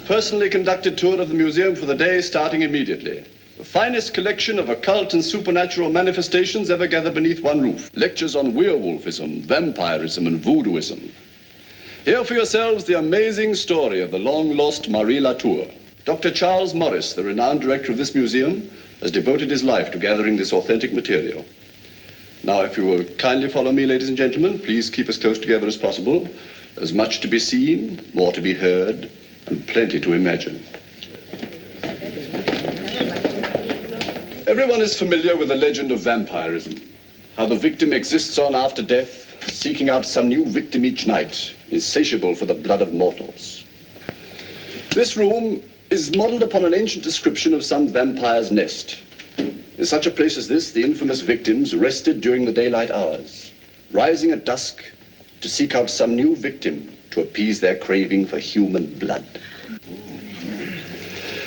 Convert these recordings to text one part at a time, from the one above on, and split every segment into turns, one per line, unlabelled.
personally conducted tour of the museum for the day starting immediately. The finest collection of occult and supernatural manifestations ever gathered beneath one roof. Lectures on werewolfism, vampirism, and voodooism. Hear for yourselves the amazing story of the long-lost Marie Latour. Dr. Charles Morris, the renowned director of this museum, has devoted his life to gathering this authentic material. Now, if you will kindly follow me, ladies and gentlemen, please keep as close together as possible. There's much to be seen, more to be heard, and plenty to imagine. Everyone is familiar with the legend of vampirism, how the victim exists on after death, seeking out some new victim each night, insatiable for the blood of mortals. This room is modeled upon an ancient description of some vampire's nest. In such a place as this, the infamous victims rested during the daylight hours, rising at dusk to seek out some new victim to appease their craving for human blood.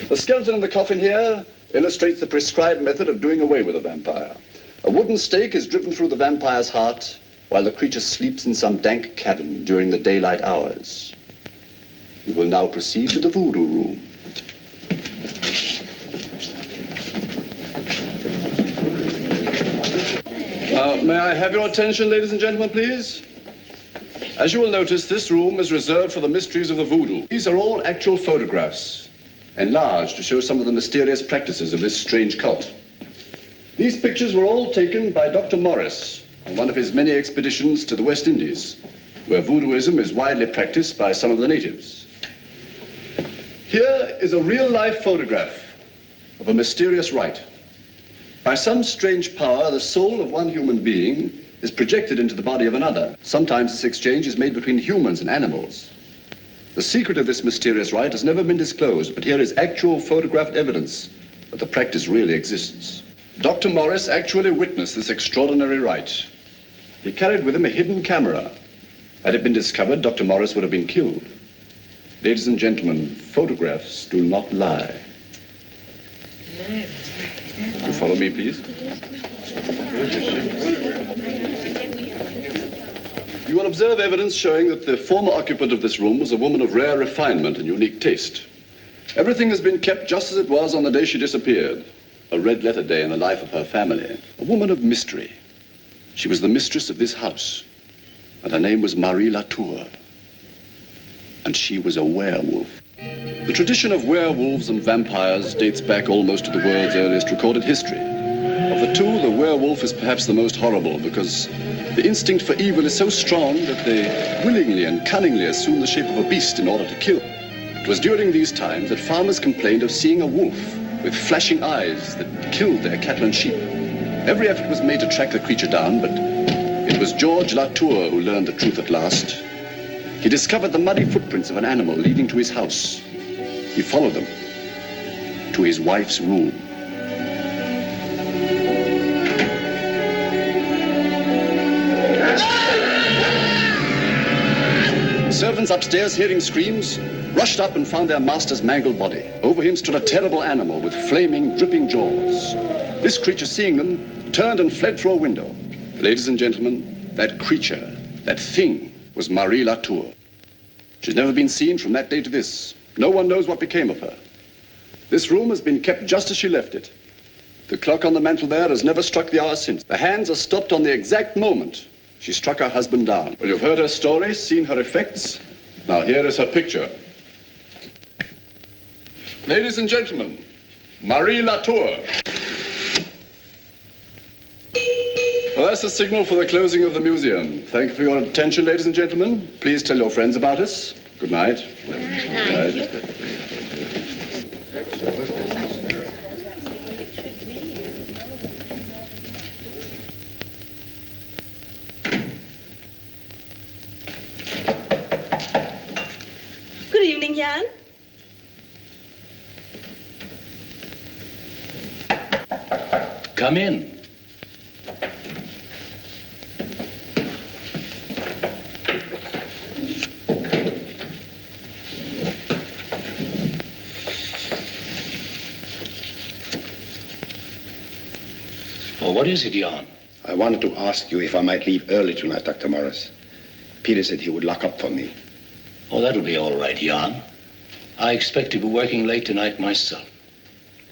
The skeleton in the coffin here illustrates the prescribed method of doing away with a vampire. A wooden stake is driven through the vampire's heart while the creature sleeps in some dank cabin during the daylight hours. We will now proceed to the voodoo room. May I have your attention, ladies and gentlemen, please? As you will notice, this room is reserved for the mysteries of the voodoo. These are all actual photographs, enlarged to show some of the mysterious practices of this strange cult. These pictures were all taken by Dr. Morris on one of his many expeditions to the West Indies, where voodooism is widely practiced by some of the natives. Here is a real-life photograph of a mysterious rite. By some strange power, the soul of one human being is projected into the body of another. Sometimes this exchange is made between humans and animals. The secret of this mysterious rite has never been disclosed, but here is actual photographed evidence that the practice really exists. Dr. Morris actually witnessed this extraordinary rite. He carried with him a hidden camera. Had it been discovered, Dr. Morris would have been killed. Ladies and gentlemen, photographs do not lie. You follow me, please? You will observe evidence showing that the former occupant of this room was a woman of rare refinement and unique taste. Everything has been kept just as it was on the day she disappeared. A red-letter day in the life of her family. A woman of mystery. She was the mistress of this house, and her name was Marie Latour. And she was a werewolf. The tradition of werewolves and vampires dates back almost to the world's earliest recorded history. Of the two, the werewolf is perhaps the most horrible because the instinct for evil is so strong that they willingly and cunningly assume the shape of a beast in order to kill. It was during these times that farmers complained of seeing a wolf with flashing eyes that killed their cattle and sheep. Every effort was made to track the creature down, but it was George Latour who learned the truth at last. He discovered the muddy footprints of an animal leading to his house. He followed them to his wife's room. Servants upstairs, hearing screams, rushed up and found their master's mangled body. Over him stood a terrible animal with flaming, dripping jaws. This creature, seeing them, turned and fled through a window. Ladies and gentlemen, that creature, that thing, was Marie Latour. She's never been seen from that day to this. No one knows what became of her. This room has been kept just as she left it. The clock on the mantel there has never struck the hour since. The hands are stopped on the exact moment she struck her husband down. Well, you've heard her story, seen her effects. Now here is her picture. Ladies and gentlemen, Marie Latour. Well, that's the signal for the closing of the museum. Thank you for your attention, ladies and gentlemen. Please tell your friends about us. Good night. Good night.
Good evening, Jan.
Come in. Oh, what is it, Jan?
I wanted to ask you if I might leave early tonight, Dr. Morris. Peter said he would lock up for me.
Oh, that'll be all right, Jan. I expect to be working late tonight myself.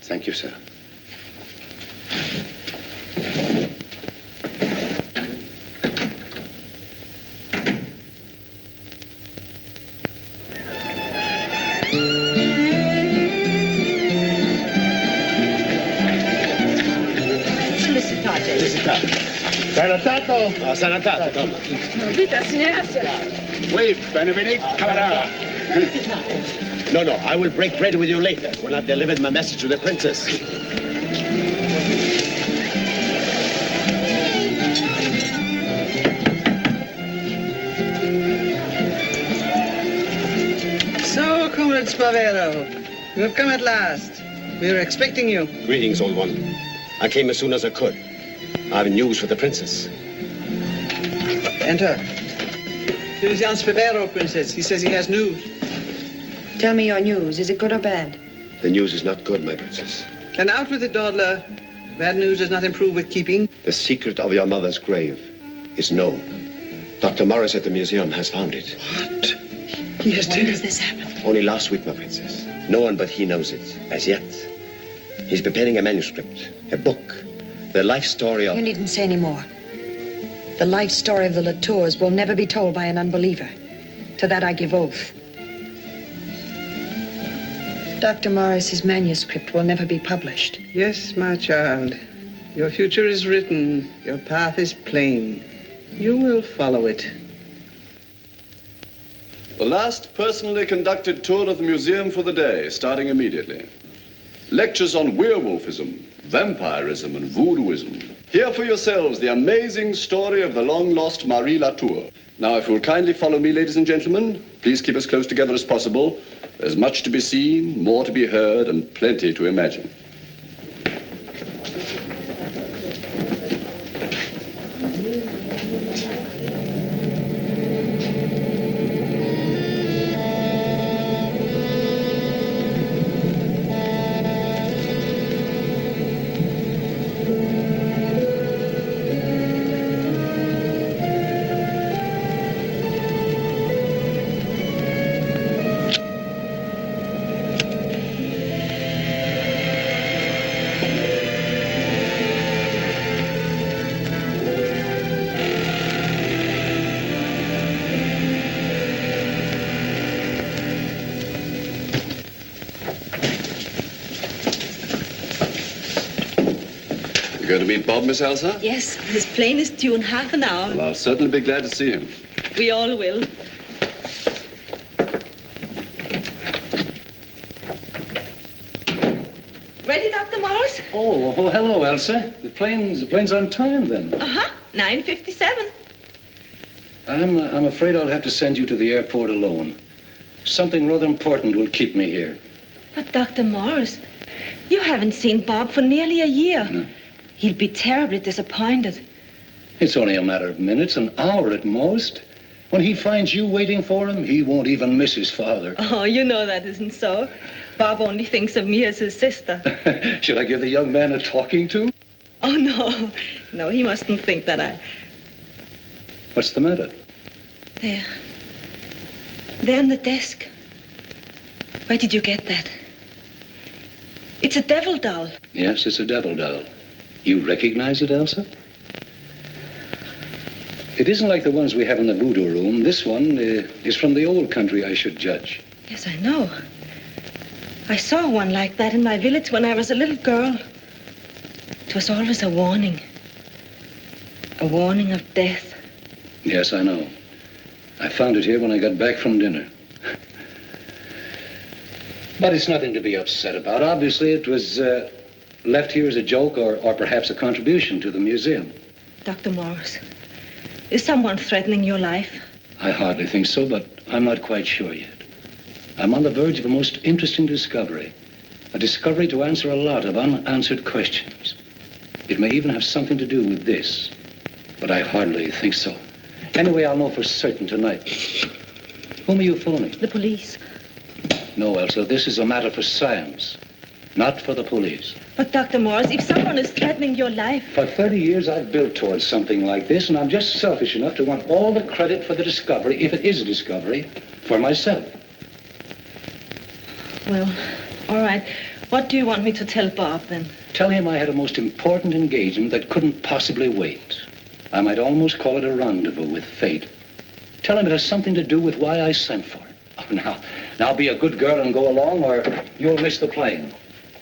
Thank you, sir.
Salutato.
Salutato.
Vita, signora.
Wait, Benedict, Canada.
No, I will break bread with you later when I've delivered my message to the princess.
So, Comrade Spavero, you have come at last. We were expecting you.
Greetings, old one. I came as soon as I could. I have news for the princess.
Enter. Here's Jan Spavero, Princess. He says he has news.
Tell me your news. Is it good or bad?
The news is not good, my princess.
And out with it, dawdler. Bad news does not improve with keeping.
The secret of your mother's grave is known. Dr. Morris at the museum has found it.
What? He has
When does this happen?
Only last week, my princess. No one but he knows it, as yet. He's preparing a manuscript, a book, the life story of...
You needn't say any more. The life story of the Latours will never be told by an unbeliever. To that I give oath. Dr. Morris's manuscript will never be published.
Yes, my child. Your future is written. Your path is plain. You will follow it.
The last personally conducted tour of the museum for the day, starting immediately. Lectures on werewolfism, vampirism, and voodooism. Hear for yourselves the amazing story of the long-lost Marie Latour. Now, if you'll kindly follow me, ladies and gentlemen, please keep as close together as possible. There's much to be seen, more to be heard, and plenty to imagine. You going to meet Bob, Miss Elsa?
Yes, his plane is due in half an hour.
Well, I'll certainly be glad to see him.
We all will. Ready, Dr. Morris?
Oh, hello, Elsa. The plane's on time, then.
Uh-huh, 9:57.
I'm afraid I'll have to send you to the airport alone. Something rather important will keep me here.
But, Dr. Morris, you haven't seen Bob for nearly a year.
No.
He'll be terribly disappointed.
It's only a matter of minutes, an hour at most. When he finds you waiting for him, he won't even miss his father.
Oh, you know that isn't so. Bob only thinks of me as his sister.
Should I give the young man a talking to?
Oh, no. No, he mustn't think that I...
What's the matter?
There. There on the desk. Where did you get that? It's a devil doll.
Yes, it's a devil doll. You recognize it, Elsa? It isn't like the ones we have in the voodoo room. This one is from the old country, I should judge.
Yes, I know. I saw one like that in my village when I was a little girl. It was always a warning. A warning of death.
Yes, I know. I found it here when I got back from dinner. But it's nothing to be upset about. Obviously, it was left here as a joke or perhaps a contribution to the museum.
Dr. Morris, is someone threatening your life?
I hardly think so, but I'm not quite sure yet. I'm on the verge of a most interesting discovery. A discovery to answer a lot of unanswered questions. It may even have something to do with this, but I hardly think so. Anyway, I'll know for certain tonight. Whom are you phoning?
The police.
No, Elsa, this is a matter for science, not for the police.
But, Dr. Morris, if someone is threatening your life...
For 30 years, I've built towards something like this, and I'm just selfish enough to want all the credit for the discovery, if it is a discovery, for myself.
Well, all right. What do you want me to tell Bob, then?
Tell him I had a most important engagement that couldn't possibly wait. I might almost call it a rendezvous with fate. Tell him it has something to do with why I sent for him. Oh, now be a good girl and go along, or you'll miss the plane.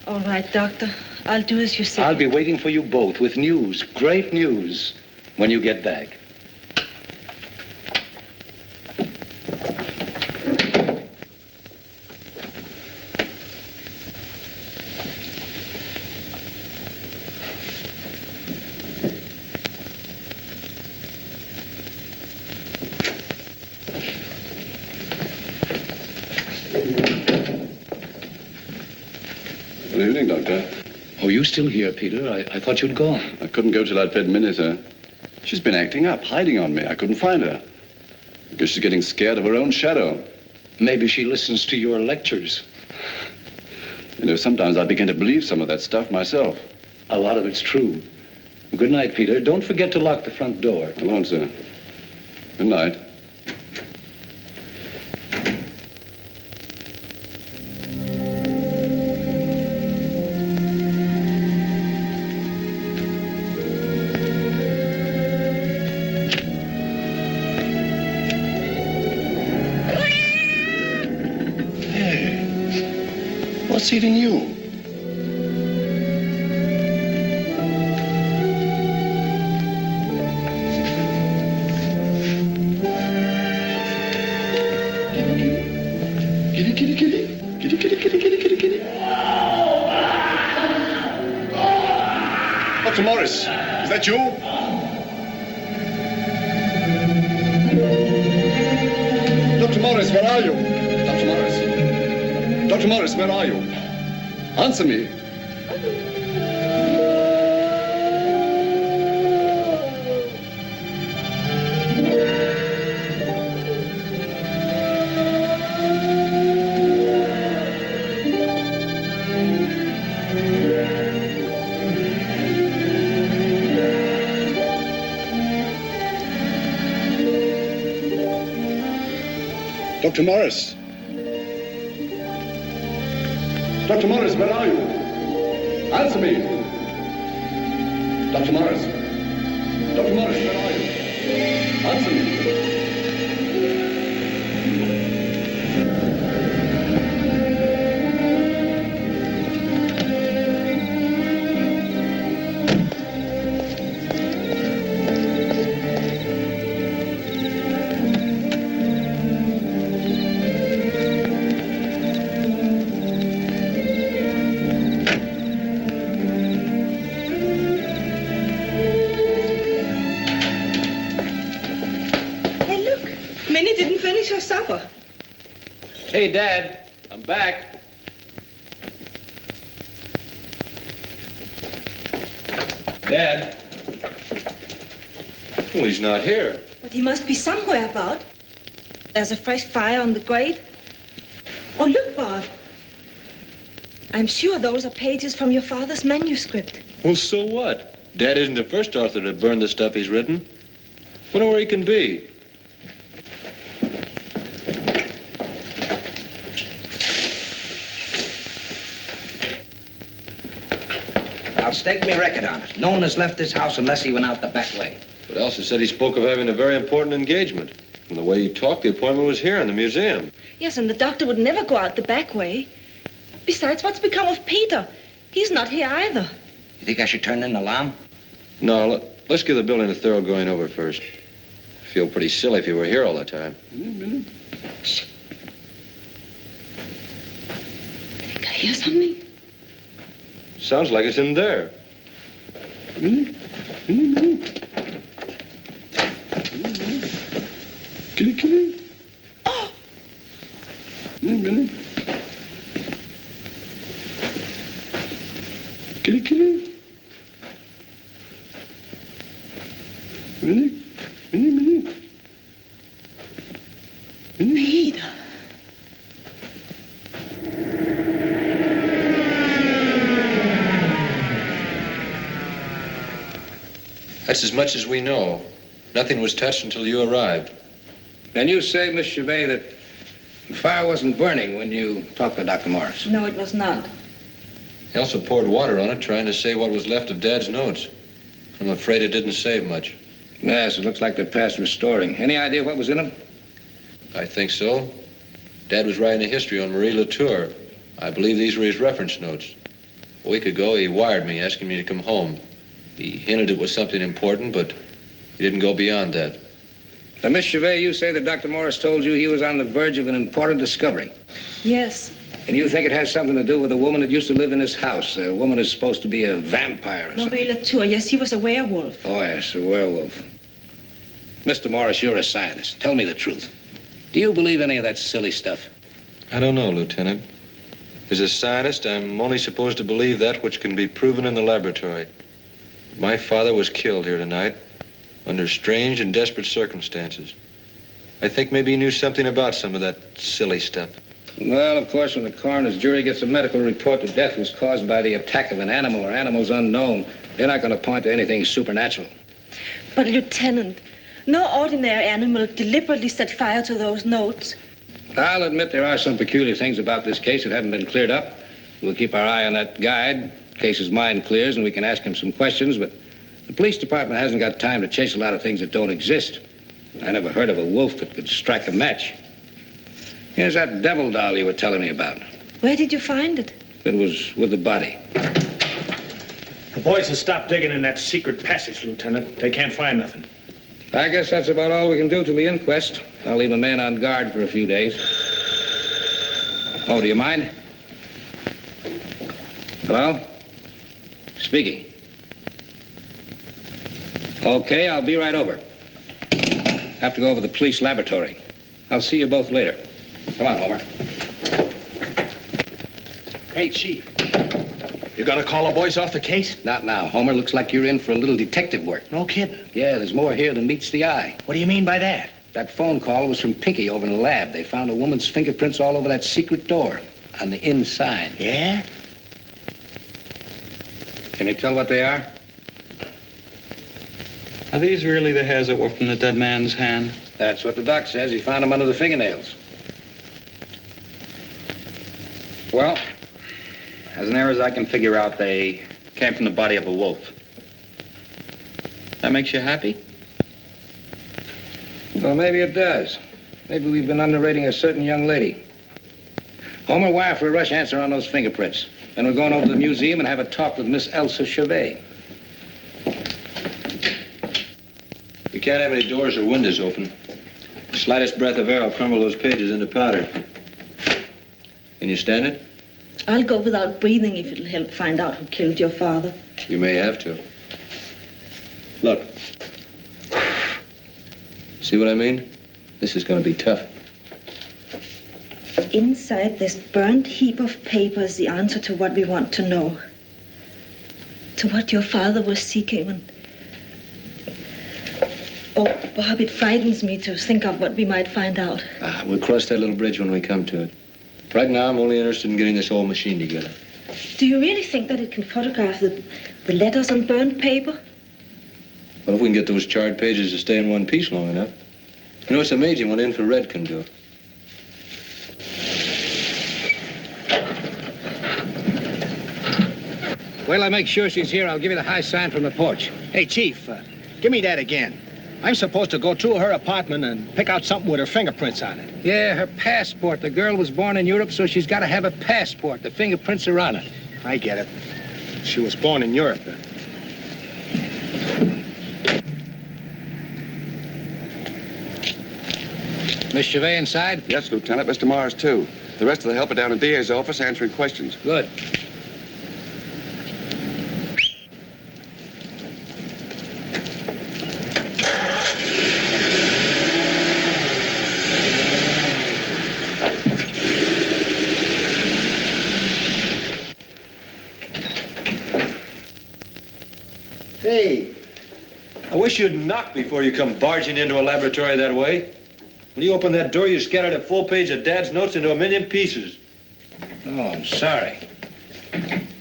All right, Doctor. I'll do as you say.
I'll be waiting for you both with news, great news, when you get back.
Good evening, Doctor.
Oh, you still here, Peter? I thought you'd gone.
I couldn't go till I'd fed Minnie, sir. She's been acting up, hiding on me. I couldn't find her. I guess she's getting scared of her own shadow.
Maybe she listens to your lectures.
You know, sometimes I begin to believe some of that stuff myself.
A lot of it's true. Good night, Peter. Don't forget to lock the front door.
I won't, sir. Good night.
What's eating you? Kitty, kitty, kitty. Kitty, kitty, kitty, kitty, kitty, kitty. Dr. Morris, is that you? Dr. Morris, where are you? Dr. Morris. Dr. Morris, where are you? Answer me. Dr. Morris. Dr. Morris, where are you? Answer me. Dr. Morris. Dr. Morris, where are you? Answer me.
Supper.
Hey, Dad, I'm back. Dad? Well, he's not here.
But he must be somewhere about. There's a fresh fire on the grate. Oh, look, Bob. I'm sure those are pages from your father's manuscript.
Well, so what? Dad isn't the first author to burn the stuff he's written. Wonder where he can be.
I'll stake me record on it. No one has left this house unless he went out the back way.
But Elsa said he spoke of having a very important engagement. From the way he talked, the appointment was here in the museum.
Yes, and the doctor would never go out the back way. Besides, what's become of Peter? He's not here either.
You think I should turn in the alarm?
No, let's give the building a thorough going over first. I feel pretty silly if you were here all the time.
Shh. I think I hear something.
Sounds like it's in there.
Kitty, kitty.
Oh!
Kitty, kitty. Minnie, Minnie, Minnie.
Peter.
That's as much as we know. Nothing was touched until you arrived.
Then you say, Miss Chevet, that The fire wasn't burning when you talked to Dr. Morris.
No, it was not.
He also poured water on it, trying to save what was left of Dad's notes. I'm afraid it didn't save much.
Yes, it looks like they're past restoring. Any idea what was in them?
I think so. Dad was writing a history on Marie Latour. I believe these were his reference notes. A week ago, he wired me, asking me to come home. He hinted it was something important, but he didn't go beyond that.
Now, Miss Chevet, you say that Dr. Morris told you he was on the verge of an important discovery.
Yes.
And you think it has something to do with a woman that used to live in this house, a woman who's supposed to be a vampire or something?
Marie Latour, yes, he was a werewolf.
Oh, yes, a werewolf. Mr. Morris, you're a scientist. Tell me the truth. Do you believe any of that silly stuff?
I don't know, Lieutenant. As a scientist, I'm only supposed to believe that which can be proven in the laboratory. My father was killed here tonight under strange and desperate circumstances. I think maybe he knew something about some of that silly stuff.
Well, of course, when the coroner's jury gets a medical report that death was caused by the attack of an animal or animals unknown, they're not going to point to anything supernatural.
But, Lieutenant, no ordinary animal deliberately set fire to those notes.
I'll admit there are some peculiar things about this case that haven't been cleared up. We'll keep our eye on that guide in case his mind clears and we can ask him some questions, but the police department hasn't got time to chase a lot of things that don't exist. I never heard of a wolf that could strike a match. Here's that devil doll you were telling me about.
Where did you find it?
It was with the body.
The boys have stopped digging in that secret passage, Lieutenant. They can't find nothing.
I guess that's about all we can do till the inquest. I'll leave a man on guard for a few days. Oh, do you mind? Hello? Speaking. Okay, I'll be right over. Have to go over to the police laboratory. I'll see you both later. Come on, Homer.
Hey, Chief. You gonna call the boys off the case?
Not now, Homer. Looks like you're in for a little detective work.
No kidding.
Yeah, there's more here than meets the eye.
What do you mean by that?
That phone call was from Pinky over in the lab. They found a woman's fingerprints all over that secret door on the inside.
Yeah?
Can you tell what they are?
Are these really the hairs that were from the dead man's hand?
That's what the doc says. He found them under the fingernails.
Well, as near as I can figure out, they came from the body of a wolf. That makes you happy?
Well, maybe it does. Maybe we've been underrating a certain young lady. Homer, wire for a rush answer on those fingerprints. Then we're going over to the museum and have a talk with Miss Elsa Chevet.
We can't have any doors or windows open. The slightest breath of air will crumble those pages into powder. Can you stand it?
I'll go without breathing if it'll help find out who killed your father.
You may have to. Look. See what I mean? This is going to be tough.
Inside this burnt heap of paper is the answer to what we want to know. To what your father was seeking when... Oh, Bob, it frightens me to think of what we might find out.
We'll cross that little bridge when we come to it. Right now, I'm only interested in getting this whole machine together.
Do you really think that it can photograph the letters on burnt paper?
Well, if we can get those charred pages to stay in one piece long enough. You know, it's amazing what infrared can do.
Well, I make sure she's here. I'll give you the high sign from the porch.
Hey, Chief, give me that again. I'm supposed to go to her apartment and pick out something with her fingerprints on it.
Yeah, her passport. The girl was born in Europe, so she's got to have a passport. The fingerprints are on it.
I get it. She was born in Europe.
Miss Chevet inside?
Yes, Lieutenant. Mr. Morris, too. The rest of the help are down in DA's office answering questions.
Good.
Hey, I wish you'd knock before you come barging into a laboratory that way. When you opened that door, you scattered a full page of Dad's notes into a million pieces.
Oh, I'm sorry. I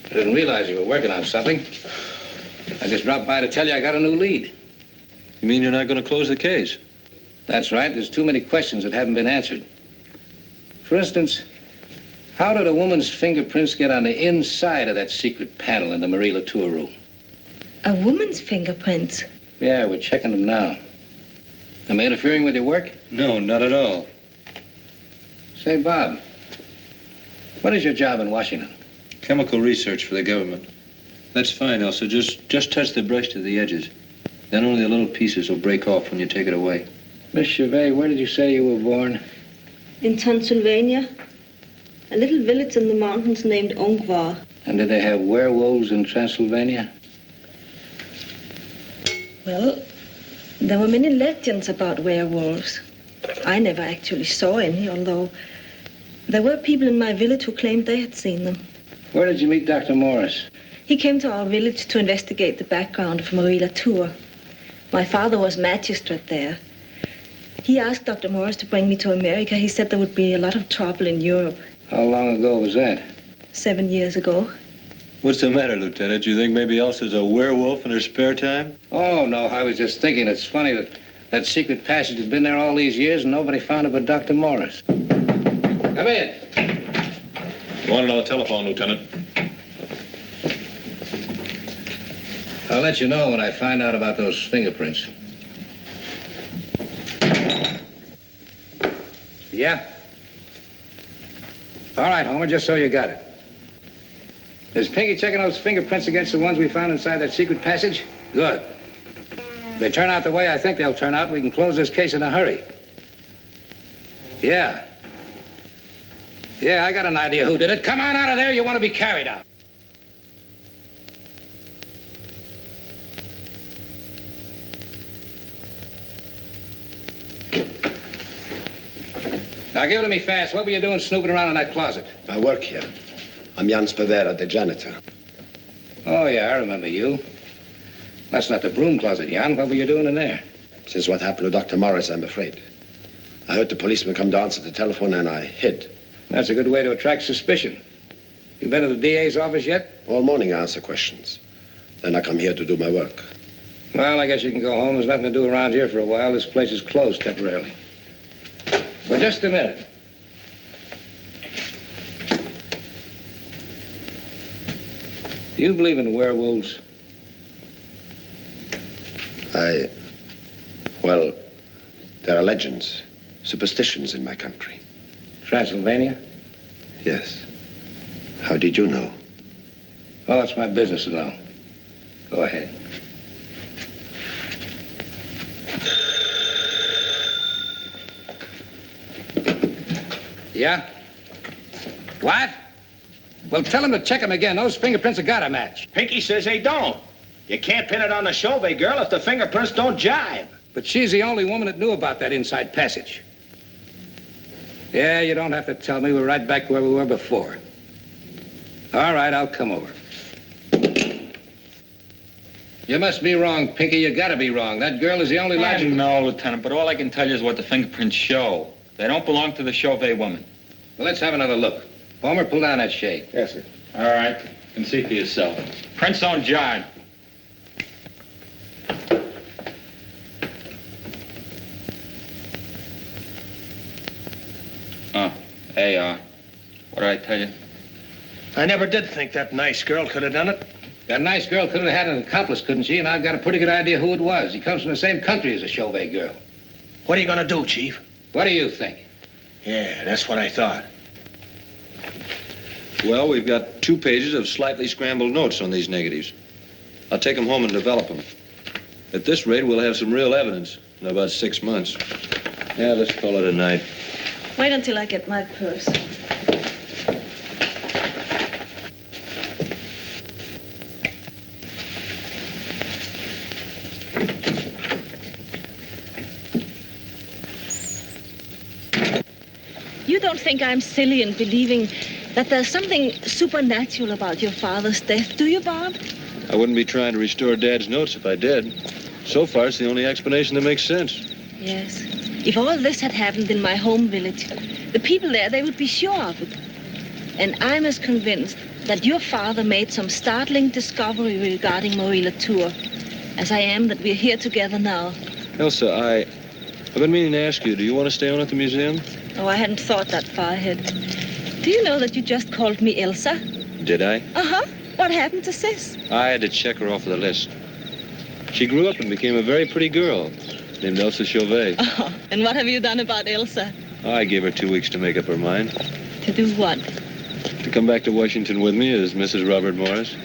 didn't realize you were working on something. I just dropped by to tell you I got a new lead.
You mean you're not going to close the case?
That's right. There's too many questions that haven't been answered. For instance, how did a woman's fingerprints get on the inside of that secret panel in the Marie Latour room?
A woman's fingerprints?
Yeah, we're checking them now. Am I interfering with your work?
No, not at all.
Say, Bob, what is your job in Washington?
Chemical research for the government. That's fine, Elsa. Just touch the brush to the edges. Then only the little pieces will break off when you take it away.
Miss Chevet, where did you say you were born?
In Pennsylvania. A little village in the mountains named Ongvar.
And did they have werewolves in Transylvania?
Well, there were many legends about werewolves. I never actually saw any, although there were people in my village who claimed they had seen them.
Where did you meet Dr. Morris?
He came to our village to investigate the background of Marie Latour. My father was magistrate there. He asked Dr. Morris to bring me to America. He said there would be a lot of trouble in Europe.
How long ago was that?
7 years ago.
What's the matter, Lieutenant? You think maybe Elsa's a werewolf in her spare time?
Oh, no, I was just thinking it's funny that that secret passage has been there all these years and nobody found it but Dr. Morris. Come in.
Want another telephone, Lieutenant?
I'll let you know when I find out about those fingerprints. Yeah? All right, Homer, just so you got it. Is Pinky checking those fingerprints against the ones we found inside that secret passage? Good. If they turn out the way I think they'll turn out, we can close this case in a hurry. Yeah. Yeah, I got an idea who did it. Come on out of there. You want to be carried out. Now, give it to me fast. What were you doing snooping around in that closet?
I work here. I'm Jans Pavera, the janitor.
Oh, yeah, I remember you. That's not the broom closet, Jan. What were you doing in there?
Since what happened to Dr. Morris, I'm afraid. I heard the policeman come to answer the telephone and I hid.
That's a good way to attract suspicion. You been to the DA's office yet?
All morning I answer questions. Then I come here to do my work.
Well, I guess you can go home. There's nothing to do around here for a while. This place is closed temporarily. For just a minute. Do you believe in werewolves?
Well, there are legends, superstitions in my country.
Transylvania?
Yes. How did you know?
Well, that's my business to know. Go ahead. Yeah? What? Well, tell him to check them again. Those fingerprints have got to match.
Pinky says they don't. You can't pin it on the Chauvet girl if the fingerprints don't jive.
But she's the only woman that knew about that inside passage. Yeah, you don't have to tell me. We're right back where we were before. All right, I'll come over. You must be wrong, Pinky. You gotta be wrong. That girl is the only
I
logical...
know, Lieutenant, but all I can tell you is what the fingerprints show. They don't belong to the Chauvet woman.
Well, let's have another look. Homer, pull down that shade.
Yes, sir.
All right. You can see for yourself. Prints don't jive. Oh, hey, what did I tell you?
I never did think that nice girl could have done it.
That nice girl could have had an accomplice, couldn't she? And I've got a pretty good idea who it was. He comes from the same country as the Chauvet girl.
What are you gonna do, Chief?
What do you think?
Yeah, that's what I thought.
Well, we've got 2 pages of slightly scrambled notes on these negatives. I'll take them home and develop them. At this rate, we'll have some real evidence in about 6 months. Yeah, let's call it a night.
Wait until I get my purse. You don't think I'm silly in believing that there's something supernatural about your father's death, do you, Bob?
I wouldn't be trying to restore Dad's notes if I did. So far, it's the only explanation that makes sense.
Yes. If all this had happened in my home village, the people there, they would be sure of it. And I'm as convinced that your father made some startling discovery regarding Marie Latour as I am that we're here together now.
Elsa, I've been meaning to ask you, do you want to stay on at the museum?
Oh, I hadn't thought that far ahead. Do you know that you just called me Elsa?
Did I?
Uh-huh. What happened to Sis?
I had to check her off of the list. She grew up and became a very pretty girl named Elsa Chauvet.
Oh, and what have you done about Elsa?
I gave her 2 weeks to make up her mind.
To do what?
To come back to Washington with me as Mrs. Robert Morris.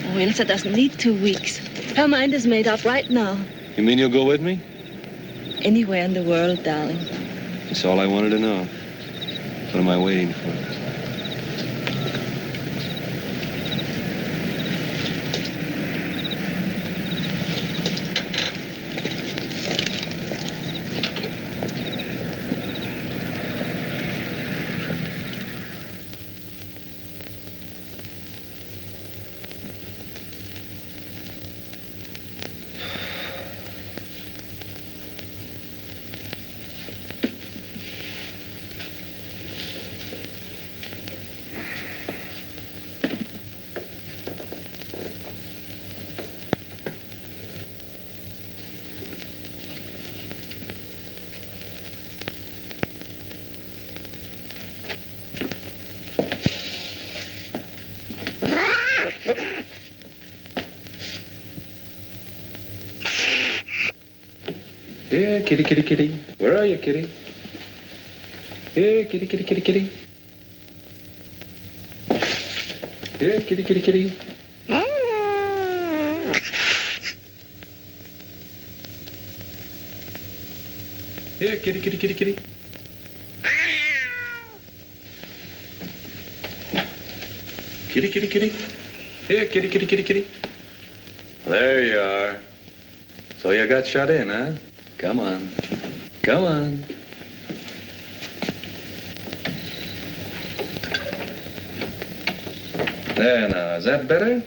Oh, Elsa doesn't need 2 weeks. Her mind is made up right now.
You mean you'll go with me?
Anywhere in the world, darling.
That's all I wanted to know. What am I waiting for?
Here, kitty, kitty, kitty. Where are you, kitty? Here, kitty, kitty, kitty, kitty. Here, kitty, kitty, kitty. Here, kitty, kitty, kitty, kitty. Kitty, kitty, kitty. Here, kitty, kitty, kitty, kitty. There you are. So you got shut in, huh? Come on. Come on. There now, is that better?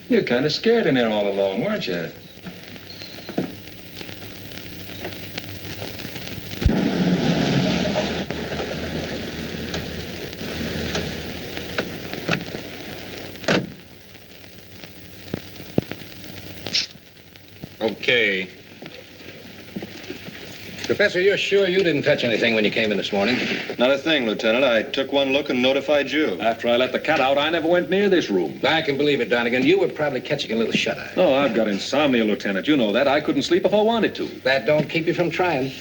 You're kind of scared in there all alone, weren't you?
Okay. Professor, you're sure you didn't touch anything when you came in this morning?
Not a thing, Lieutenant. I took one look and notified you.
After I let the cat out, I never went near this room.
I can believe it, Donegan. You were probably catching a little shut-eye.
Oh, I've got insomnia, Lieutenant. You know that. I couldn't sleep if I wanted to.
That don't keep you from trying.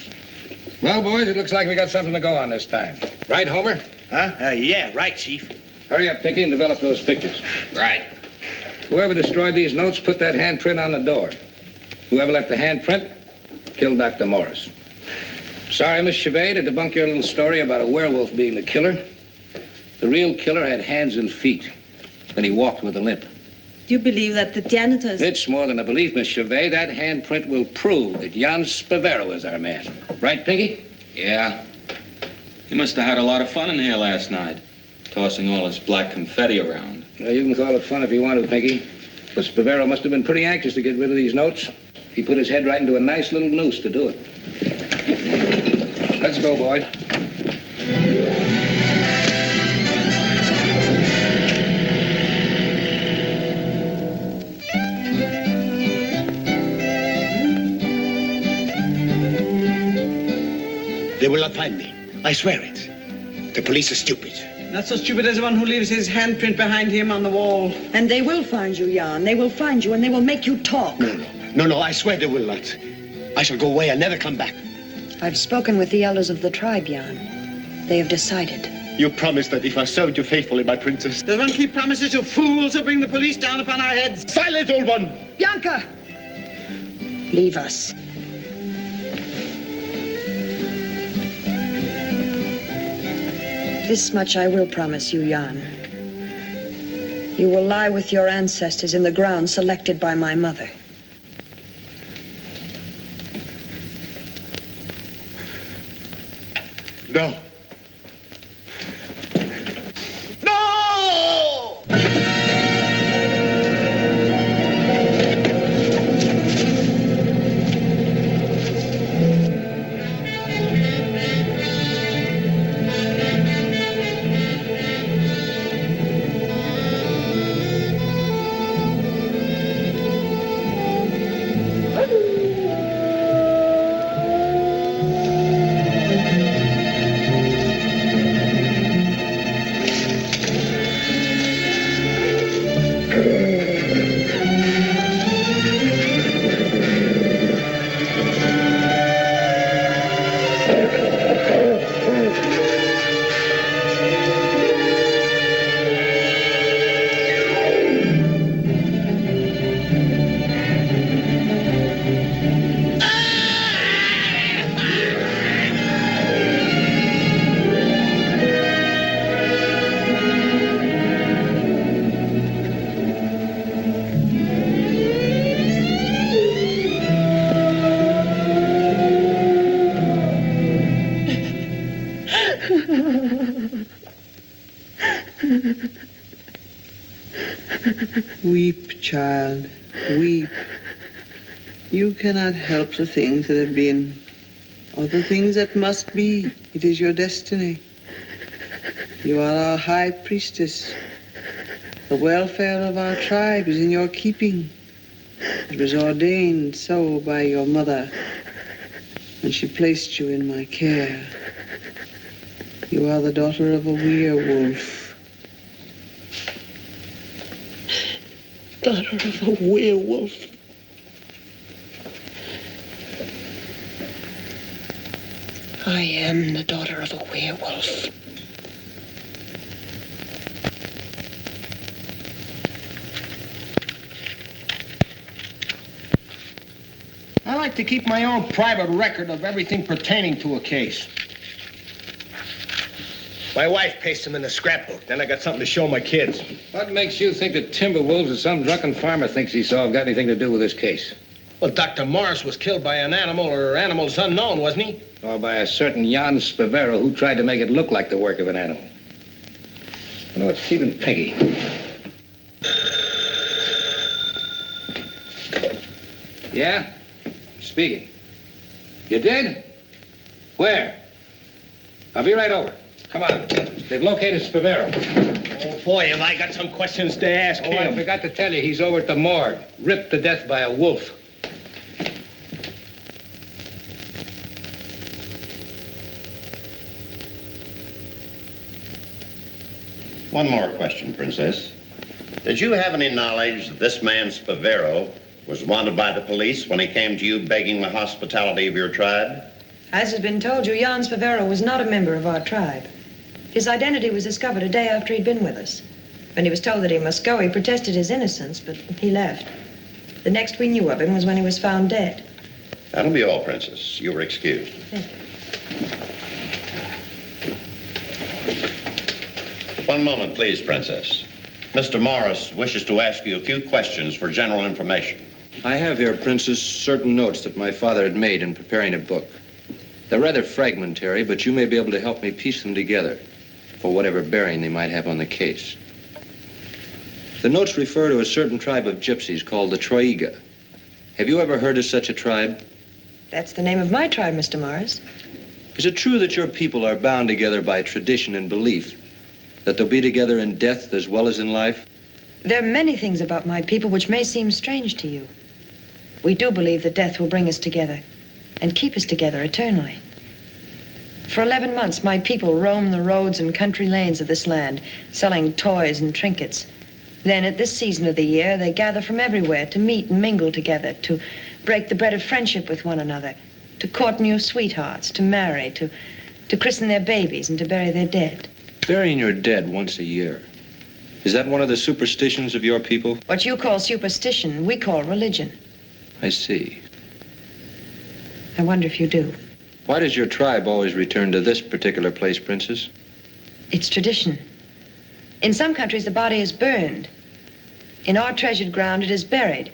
Well, boys, it looks like we got something to go on this time. Right, Homer?
Huh? Yeah, right, Chief.
Hurry up, Pinky, and develop those pictures. Right. Whoever destroyed these notes put that handprint on the door. Whoever left the handprint killed Dr. Morris. Sorry, Miss Chauvet, to debunk your little story about a werewolf being the killer. The real killer had hands and feet. Then he walked with a limp.
Do you believe that the janitors...
It's more than a belief, Miss Chauvet. That handprint will prove that Jan Spavero is our man. Right, Pinky?
Yeah. He must have had a lot of fun in here last night, tossing all his black confetti around.
Well, you can call it fun if you want to, Pinky. But Spavero must have been pretty anxious to get rid of these notes. He put his head right into a nice little noose to do it. Let's go, boy.
They will not find me. I swear it. The police are stupid.
Not so stupid as the one who leaves his handprint behind him on the wall.
And they will find you, Jan. They will find you, and they will make you talk.
No, I swear they will not. I shall go away and never come back.
I've spoken with the elders of the tribe, Jan. They have decided.
You promised that if I served you faithfully, my princess.
Does one keep promises to fools who bring the police down upon our heads?
Silent, old one!
Bianca! Leave us. This much I will promise you, Jan. You will lie with your ancestors in the ground selected by my mother.
No.
Weep, child, weep. You cannot help the things that have been, or the things that must be. It is your destiny. You are our high priestess. The welfare of our tribe is in your keeping. It was ordained so by your mother when she placed you in my care. You are the daughter of a werewolf. Daughter of a werewolf. I am the daughter of a werewolf.
I like to keep my own private record of everything pertaining to a case. My wife pastes them in the scrapbook. Then I got something to show my kids.
What makes you think that timber wolves or some drunken farmer thinks he saw have got anything to do with this case?
Well, Dr. Morris was killed by an animal or animals unknown, wasn't he?
Or by a certain Jan Spavero who tried to make it look like the work of an animal. I know it's Stephen Peggy. Yeah? Speaking. You did? Where? I'll be right over. Come on. They've located Spavero.
Oh, boy, have I got some questions to ask him.
I forgot to tell you, he's over at the morgue, ripped to death by a wolf.
One more question, Princess. Did you have any knowledge that this man Spavero was wanted by the police when he came to you begging the hospitality of your tribe?
As has been told you, Jan Spavero was not a member of our tribe. His identity was discovered a day after he'd been with us. When he was told that he must go, he protested his innocence, but he left. The next we knew of him was when he was found dead.
That'll be all, Princess. You were excused.
Thank you.
One moment, please, Princess. Mr. Morris wishes to ask you a few questions for general information.
I have here, Princess, certain notes that my father had made in preparing a book. They're rather fragmentary, but you may be able to help me piece them together for whatever bearing they might have on the case. The notes refer to a certain tribe of gypsies called the Troiga. Have you ever heard of such a tribe?
That's the name of my tribe, Mr. Morris.
Is it true that your people are bound together by tradition and belief, that they'll be together in death as well as in life?
There are many things about my people which may seem strange to you. We do believe that death will bring us together and keep us together eternally. For 11 months, my people roam the roads and country lanes of this land, selling toys and trinkets. Then, at this season of the year, they gather from everywhere to meet and mingle together, to break the bread of friendship with one another, to court new sweethearts, to marry, to christen their babies, and to bury their dead.
Burying your dead once a year. Is that one of the superstitions of your people?
What you call superstition, we call religion.
I see.
I wonder if you do.
Why does your tribe always return to this particular place, Princess?
It's tradition. In some countries, the body is burned. In our treasured ground, it is buried,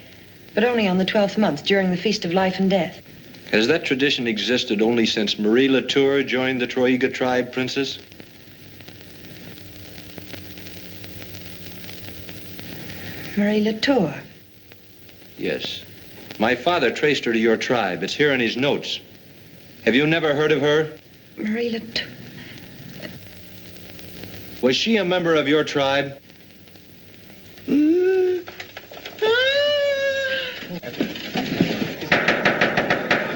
but only on the 12th month, during the Feast of Life and Death.
Has that tradition existed only since Marie Latour joined the Troiga tribe, Princess?
Marie Latour?
Yes. My father traced her to your tribe. It's here in his notes. Have you never heard of her?
Marie Latour.
Was she a member of your tribe?
The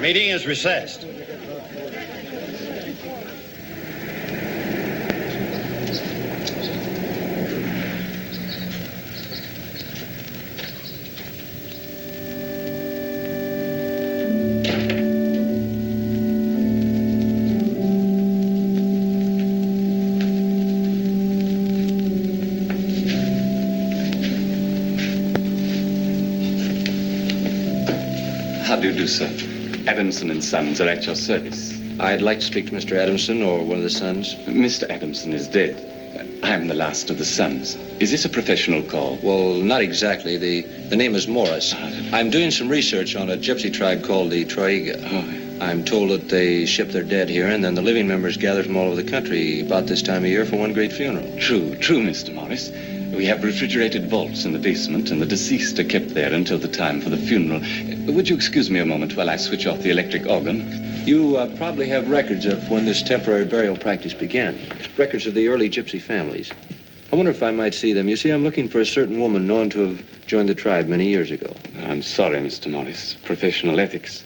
meeting is recessed.
How do you do, sir? Adamson and Sons are at your service.
I'd like to speak to Mr. Adamson or one of the sons.
Mr. Adamson is dead. I'm the last of the sons. Is this a professional call?
Well, not exactly. The name is Morris. I'm doing some research on a gypsy tribe called the Troiga. I'm told that they ship their dead here, and then the living members gather from all over the country about this time of year for one great funeral.
True, Mr. Morris. We have refrigerated vaults in the basement, and the deceased are kept there until the time for the funeral. Would you excuse me a moment while I switch off the electric organ?
You probably have records of when this temporary burial practice began. Records of the early gypsy families. I wonder if I might see them. You see, I'm looking for a certain woman known to have joined the tribe many years ago.
I'm sorry, Mr. Morris. Professional ethics.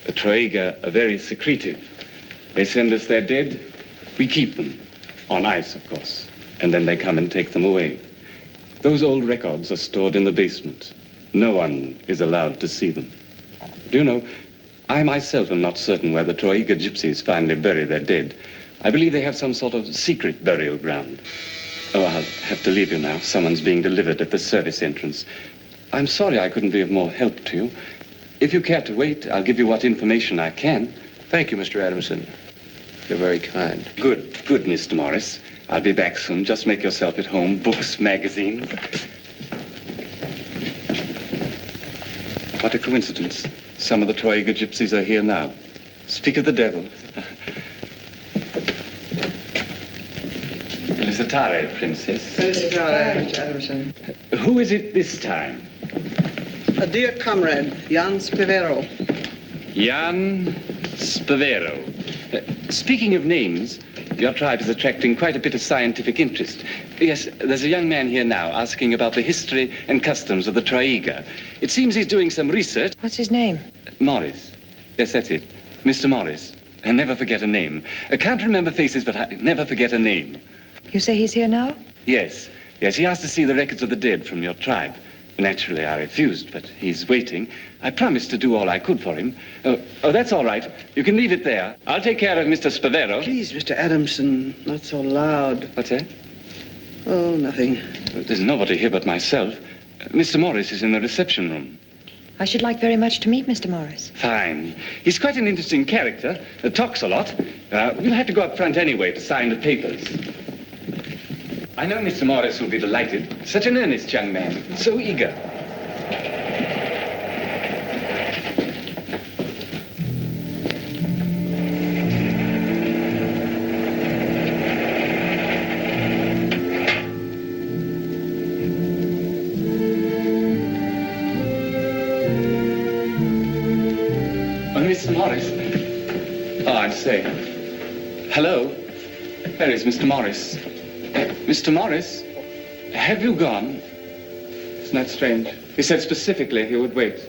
The Troiga are very secretive. They send us their dead. We keep them. On ice, of course. And then they come and take them away. Those old records are stored in the basement. No one is allowed to see them. Do you know, I myself am not certain where the Troiga gypsies finally bury their dead. I believe they have some sort of secret burial ground. Oh, I'll have to leave you now. Someone's being delivered at the service entrance. I'm sorry I couldn't be of more help to you. If you care to wait, I'll give you what information I can.
Thank you, Mr. Adamson. You're very kind.
Good, Mr. Morris. I'll be back soon. Just make yourself at home. Books, magazines. What a coincidence. Some of the Troiga gypsies are here now. Speak of the devil. Felicitare, Princess.
Felicitare, Mr. Adamson.
Who is it this time?
A dear comrade, Jan Spivero.
Jan Spivero. Speaking of names, your tribe is attracting quite a bit of scientific interest. Yes, there's a young man here now asking about the history and customs of the Troiga. It seems he's doing some research.
What's his name?
Morris. Yes, that's it. Mr. Morris. I never forget a name. I can't remember faces, but I never forget a name.
You say he's here now?
Yes. Yes, he asked to see the records of the dead from your tribe. Naturally, I refused, but he's waiting. I promised to do all I could for him. Oh, that's all right. You can leave it there. I'll take care of Mr. Spivero.
Please, Mr. Adamson, not so loud.
What's that?
Oh, nothing.
There's nobody here but myself. Mr. Morris is in the reception room.
I should like very much to meet Mr. Morris.
Fine. He's quite an interesting character. Talks a lot. We'll have to go up front anyway to sign the papers. I know Mr. Morris will be delighted. Such an earnest young man. So eager. Mr. Morris. Oh, I say. Hello. Where is Mr. Morris? Mr. Morris? Have you gone? Isn't that strange? He said specifically he would wait.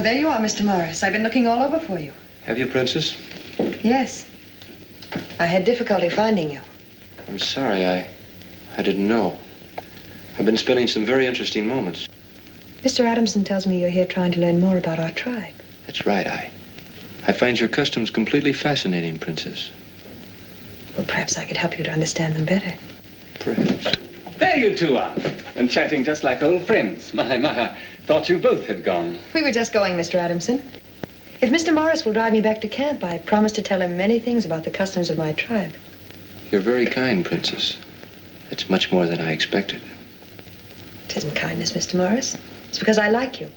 there you are, Mr. Morris. I've been looking all over for you.
Have you, Princess?
Yes. I had difficulty finding you.
I'm sorry, I didn't know. I've been spending some very interesting moments.
Mr. Adamson tells me you're here trying to learn more about our tribe.
That's right, I find your customs completely fascinating, Princess.
Well, perhaps I could help you to understand them better.
Perhaps.
There you two are, and chatting just like old friends. My, thought you both had gone.
We were just going, Mr. Adamson. If Mr. Morris will drive me back to camp, I promise to tell him many things about the customs of my tribe.
You're very kind, Princess. It's much more than I expected.
It isn't kindness, Mr. Morris. It's because I like you.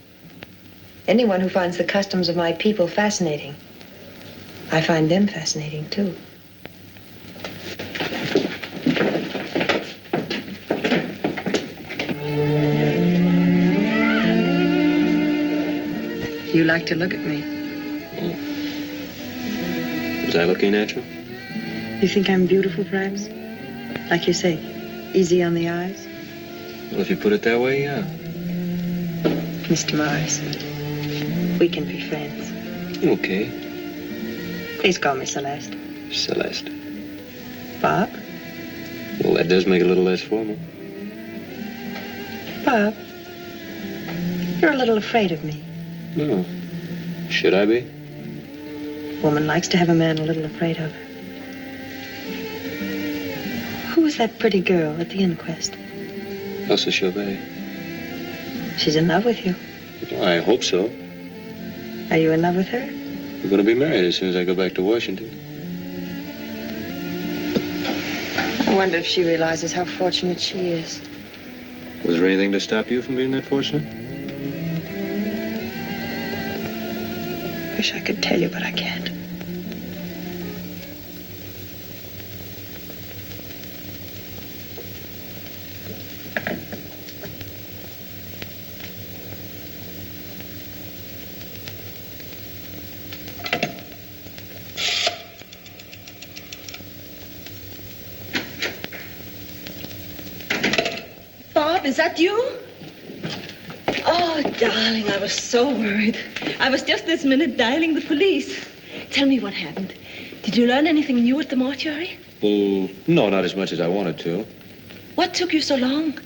Anyone who finds the customs of my people fascinating, I find them fascinating, too. You like to look at me.
Oh. Was I looking at you?
You think I'm beautiful, perhaps? Like you say, easy on the eyes?
Well, if you put it that way, yeah.
Mr. Morris, we can be friends.
Okay.
Please call me Celeste.
Celeste.
Bob?
Well, that does make it a little less formal.
Bob, you're a little afraid of me.
No. Should I be?
A woman likes to have a man a little afraid of her. Who was that pretty girl at the inquest?
Elsa Chauvet.
She's in love with you.
Well, I hope so.
Are you in love with her?
We're going to be married as soon as I go back to Washington.
I wonder if she realizes how fortunate she is.
Was there anything to stop you from being that fortunate?
Wish I could tell you, but I can't.
Bob, is that you? Oh, darling, I was so worried. I was just this minute dialing the police. Tell me what happened. Did you learn anything new at the mortuary?
Well, no, not as much as I wanted to.
What took you so long?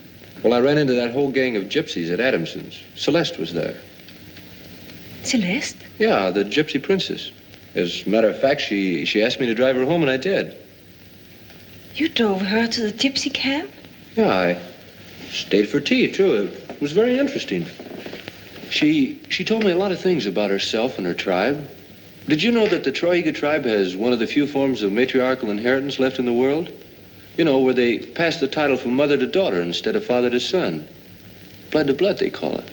Well, I ran into that whole gang of gypsies at Adamson's. Celeste was there.
Celeste?
Yeah, the gypsy princess. As a matter of fact, she asked me to drive her home, and I did.
You drove her to the gypsy camp?
Yeah, I stayed for tea, too. It was very interesting. She told me a lot of things about herself and her tribe. Did you know that the Troiga tribe has one of the few forms of matriarchal inheritance left in the world? You know, where they pass the title from mother to daughter instead of father to son. Blood to blood, they call it.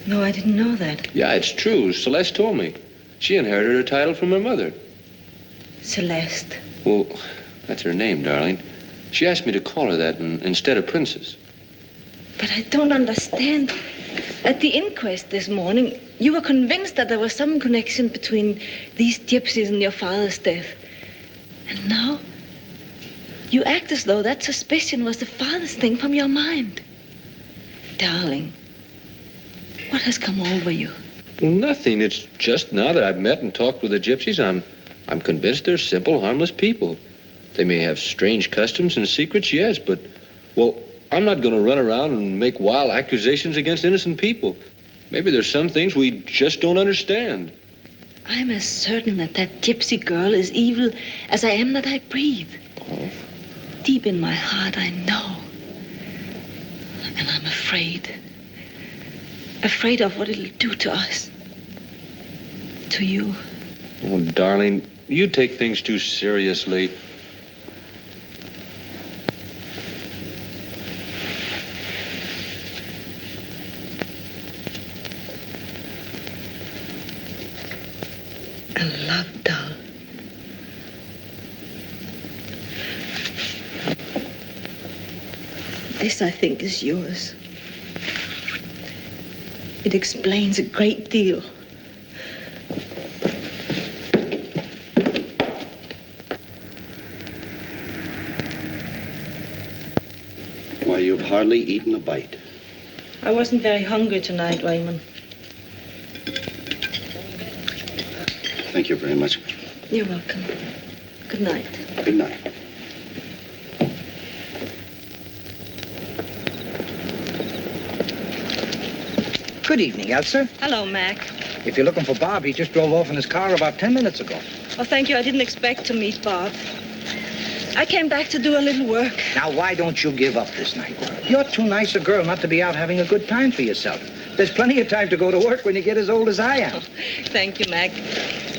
No, I didn't know that.
Yeah, it's true. Celeste told me. She inherited her title from her mother.
Celeste.
Well, that's her name, darling. She asked me to call her that instead of Princess.
But I don't understand. At the inquest this morning, you were convinced that there was some connection between these gypsies and your father's death. And now, you act as though that suspicion was the farthest thing from your mind. Darling, what has come over you?
Well, nothing. It's just now that I've met and talked with the gypsies, I'm convinced they're simple, harmless people. They may have strange customs and secrets, yes, but, well, I'm not going to run around and make wild accusations against innocent people. Maybe there's some things we just don't understand.
I'm as certain that that gypsy girl is evil as I am that I breathe.
Oh.
Deep in my heart, I know. And I'm afraid. Afraid of what it'll do to us. To you.
Oh, darling, you take things too seriously.
A love doll. This, I think, is yours. It explains a great deal.
Why, you've hardly eaten a bite.
I wasn't very hungry tonight, Raymond.
Thank you very much.
You're welcome. Good night.
Good night.
Good evening, Elsa.
Hello, Mac.
If you're looking for Bob, he just drove off in his car about 10 minutes ago.
Oh, thank you. I didn't expect to meet Bob. I came back to do a little work.
Now, why don't you give up this night work? You're too nice a girl not to be out having a good time for yourself. There's plenty of time to go to work when you get as old as I am.
Thank you, Mac.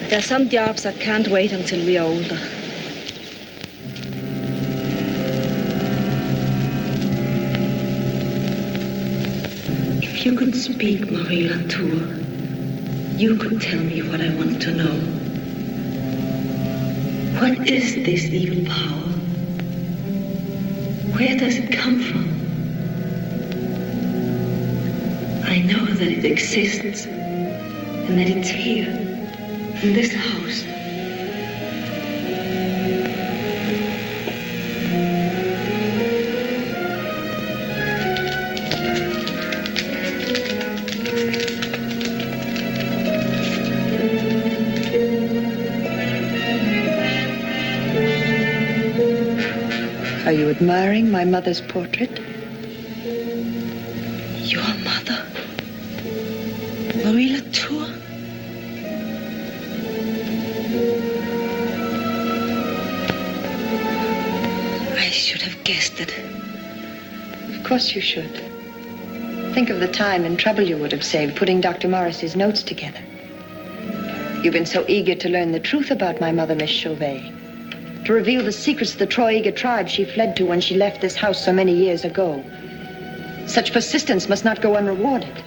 There are some jobs that can't wait until we're older. If you could speak, Marie Latour, you could tell me what I want to know. What is this evil power? Where does it come from? I know that it exists and that it's here, in this house.
Are you admiring my mother's portrait?
Your mother? Marie Latour? I should have guessed it.
Of course you should. Think of the time and trouble you would have saved putting Dr. Morris's notes together. You've been so eager to learn the truth about my mother, Miss Chauvet. To reveal the secrets of the Troyega tribe she fled to when she left this house so many years ago. Such persistence must not go unrewarded.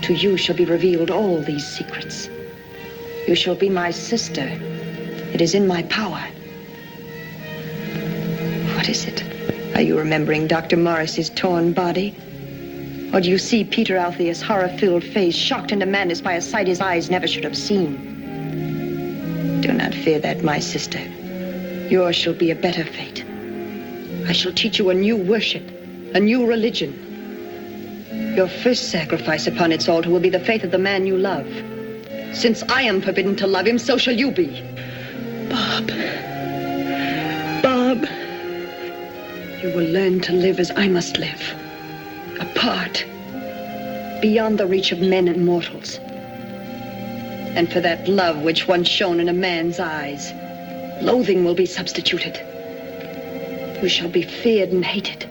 To you shall be revealed all these secrets. You shall be my sister. It is in my power. What is it? Are you remembering Dr. Morris's torn body? Or do you see Peter Altheus' horror-filled face, shocked into madness by a sight his eyes never should have seen? Do not fear that, my sister. Yours shall be a better fate. I shall teach you a new worship, a new religion. Your first sacrifice upon its altar will be the faith of the man you love. Since I am forbidden to love him, so shall you be.
Bob. Bob.
You will learn to live as I must live. Apart. Beyond the reach of men and mortals. And for that love which once shone in a man's eyes, loathing will be substituted. You shall be feared and hated.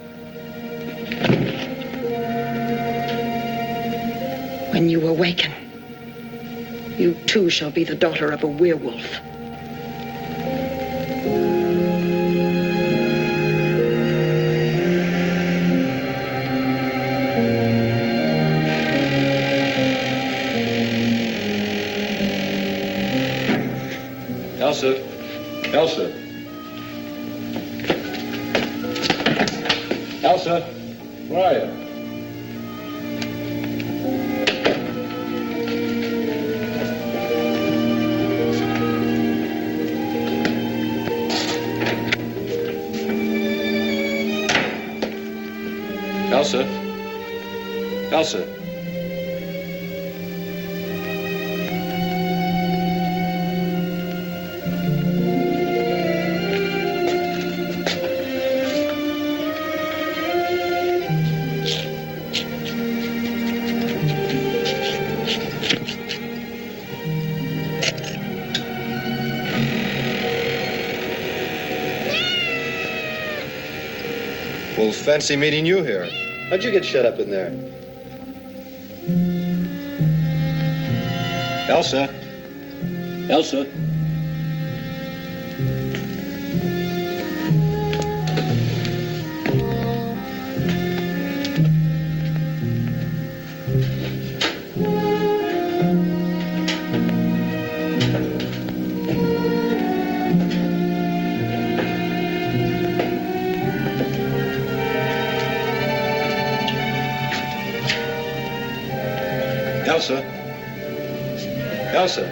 When you awaken, you too shall be the daughter of a werewolf.
Elsa. Elsa. Elsa, where are you? Elsa. Elsa. Well, fancy meeting you here. How'd you get shut up in there? Elsa. Elsa. Elsa. Elsa.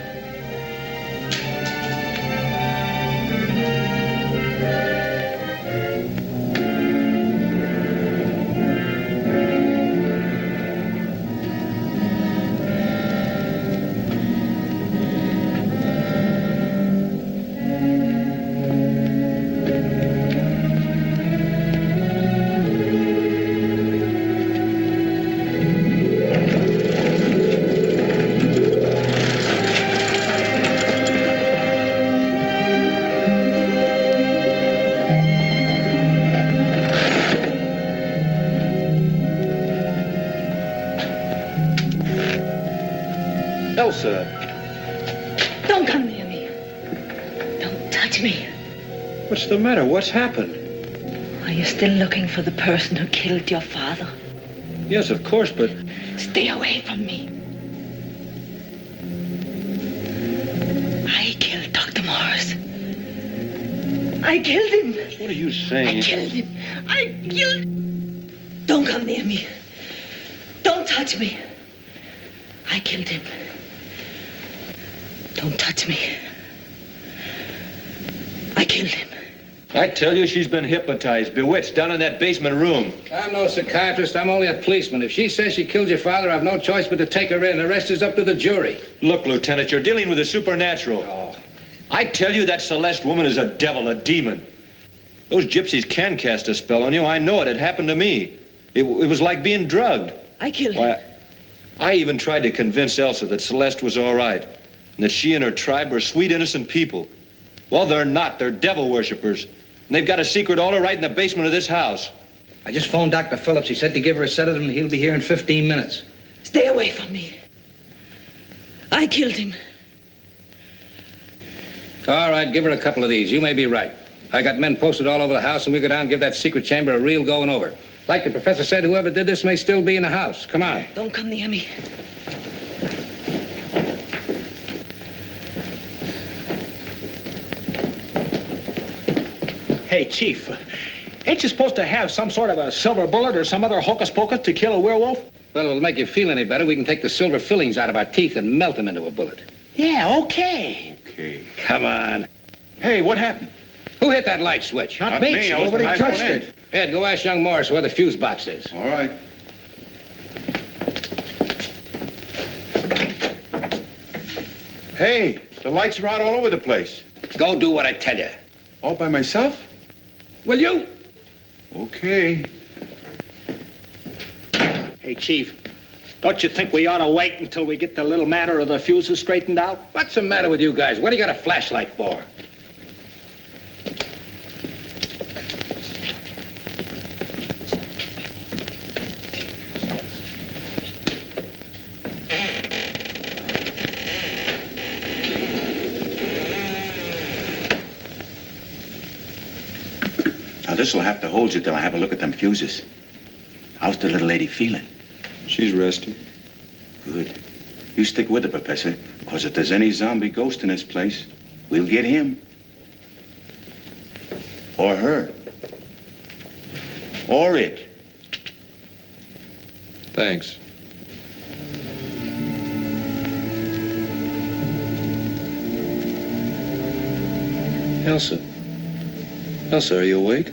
Elsa.
Don't come near me. Don't touch me.
What's the matter? What's happened?
Are you still looking for the person who killed your father?
Yes, of course, but...
Stay away from me. I killed Dr. Morris. I killed him.
What are you saying?
I killed him. I killed... Don't come near me. Don't touch me. I killed him. Don't touch me. I killed him.
I tell you, she's been hypnotized, bewitched, down in that basement room.
I'm no psychiatrist. I'm only a policeman. If she says she killed your father, I've no choice but to take her in. The rest is up to the jury.
Look, Lieutenant, you're dealing with the supernatural.
Oh.
I tell you, that Celeste woman is a devil, a demon. Those gypsies can cast a spell on you. I know it. It happened to me. It was like being drugged.
I killed him.
Why, I even tried to convince Elsa that Celeste was all right, and that she and her tribe were sweet, innocent people. Well, they're not. They're devil worshippers. And they've got a secret altar right in the basement of this house.
I just phoned Dr. Phillips. He said to give her a sedative and he'll be here in 15 minutes.
Stay away from me. I killed him.
All right, give her a couple of these. You may be right. I got men posted all over the house, and we go down and give that secret chamber a real going over. Like the professor said, whoever did this may still be in the house. Come on.
Don't come near me.
Hey, Chief, ain't you supposed to have some sort of a silver bullet or some other hocus pocus to kill a werewolf?
Well, it'll make you feel any better. We can take the silver fillings out of our teeth and melt them into a bullet.
Yeah, okay.
Okay.
Come on.
Hey, what happened?
Who hit that light switch?
Not me, Chief.
Nobody touched
it.
Ed, go ask young Morris where the fuse box is.
All right. Hey, the lights are out all over the place.
Go do what I tell you.
All by myself?
Will you?
Okay.
Hey, Chief, don't you think we ought to wait until we get the little matter of the fuses straightened out?
What's the matter with you guys? What do you got a flashlight for?
Now, this'll have to hold you till I have a look at them fuses. How's the little lady feeling?
She's resting.
Good. You stick with her, Professor, because if there's any zombie ghost in this place, we'll get him. Or her. Or it.
Thanks. Elsa. Elsa, are you awake?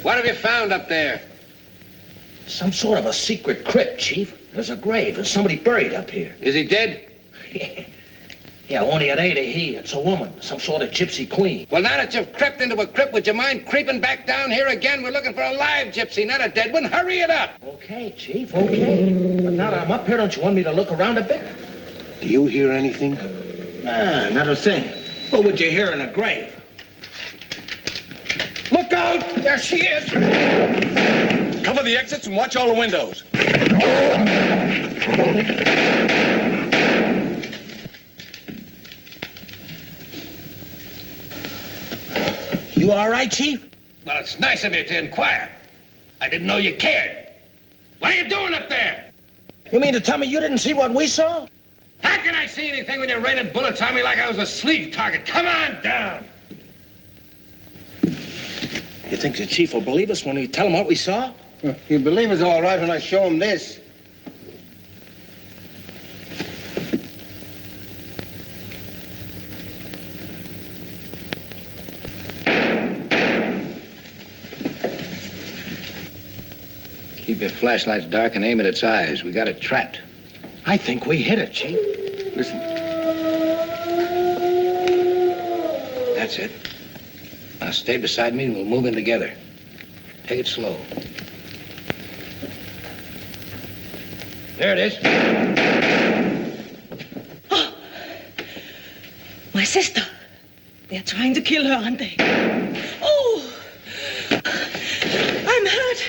What have you found up there?
Some sort of a secret crypt, Chief. There's a grave. There's somebody buried up here.
Is he dead?
Yeah, only it ain't a he. It's a woman. Some sort of gypsy queen.
Well, now that you've crept into a crypt, would you mind creeping back down here again? We're looking for a live gypsy, not a dead one. Hurry it up.
Okay, Chief, okay. But now that I'm up here, don't you want me to look around a bit?
Do you hear anything?
Nah, not a thing. What would you hear in a grave? Look out! There she is!
Cover the exits and watch all the windows.
You all right, Chief?
Well, it's nice of you to inquire. I didn't know you cared. What are you doing up there?
You mean to tell me you didn't see what we saw?
How can I see anything when you're raining bullets on me like I was a sleeve target? Come on down.
think the chief will believe us when we tell him what we saw?
He'll believe us all right when I show him this.
Keep your flashlights dark and aim at its eyes. We got it trapped.
I think we hit it, Chief.
Listen. That's it. Now stay beside me and we'll move in together. Take it slow. There it is.
Oh, my sister. They're trying to kill her, aren't they? Oh, I'm hurt.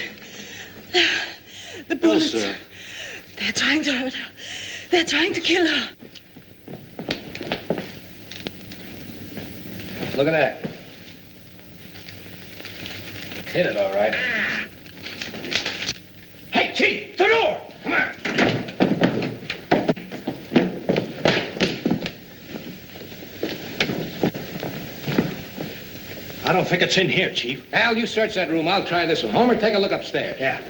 The bullets.
Elsa.
They're trying to hurt her. They're trying to kill her.
Look at that. Hit it, all right.
Hey, Chief, the door! Come on. I don't think it's in here, Chief.
Al, you search that room. I'll try this one. Homer, take a look upstairs.
Yeah.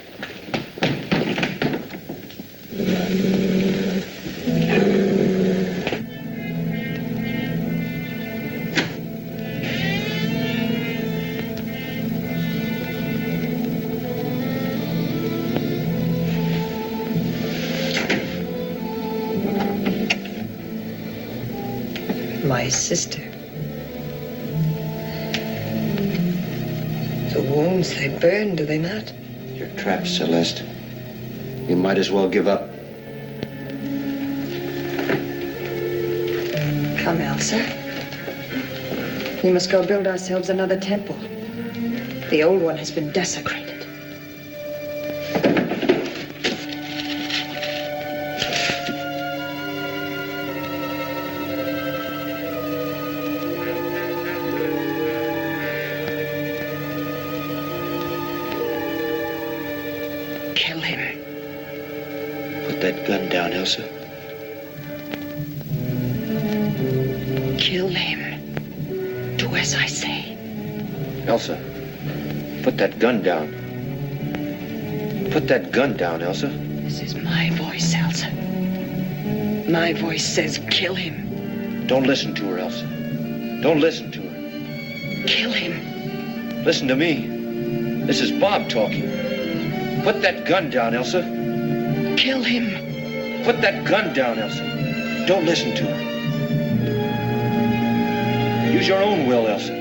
My sister. The wounds, they burn, do they not?
You're trapped, Celeste. You might as well give up.
Come, Elsa. We must go build ourselves another temple. The old one has been desecrated.
Kill him. Put that gun down, Elsa.
Kill him. Do as I say.
Elsa, put that gun down. Put that gun down, Elsa.
This is my voice, Elsa. My voice says kill him.
Don't listen to her, Elsa. Don't listen to her.
Kill him.
Listen to me. This is Bob talking. Put that gun down, Elsa.
Kill him.
Put that gun down, Elsa. Don't listen to her. Use your own will, Elsa.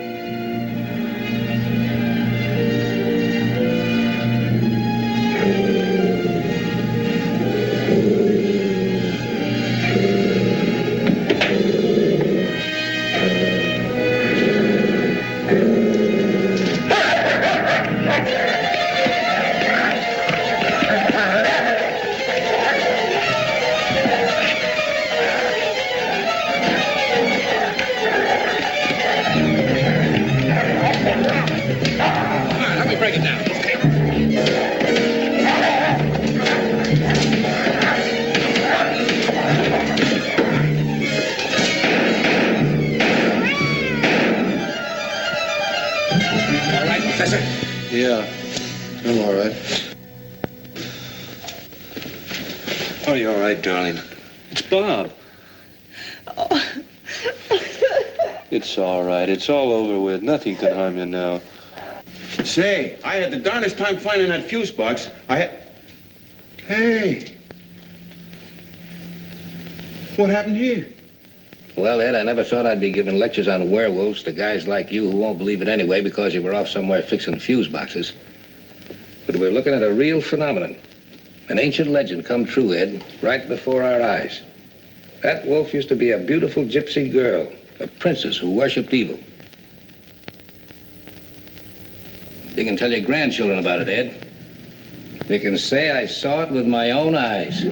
Yeah, I'm all right. Are you all right, darling?
It's Bob.
It's all right. It's all over with. Nothing can harm you now.
Say, I had the darndest time finding that fuse box. Hey. What happened here?
Well, Ed, I never thought I'd be giving lectures on werewolves to guys like you who won't believe it anyway because you were off somewhere fixing fuse boxes. But we're looking at a real phenomenon. An ancient legend come true, Ed, right before our eyes. That wolf used to be a beautiful gypsy girl, a princess who worshipped evil. You can tell your grandchildren about it, Ed. They can say I saw it with my own eyes.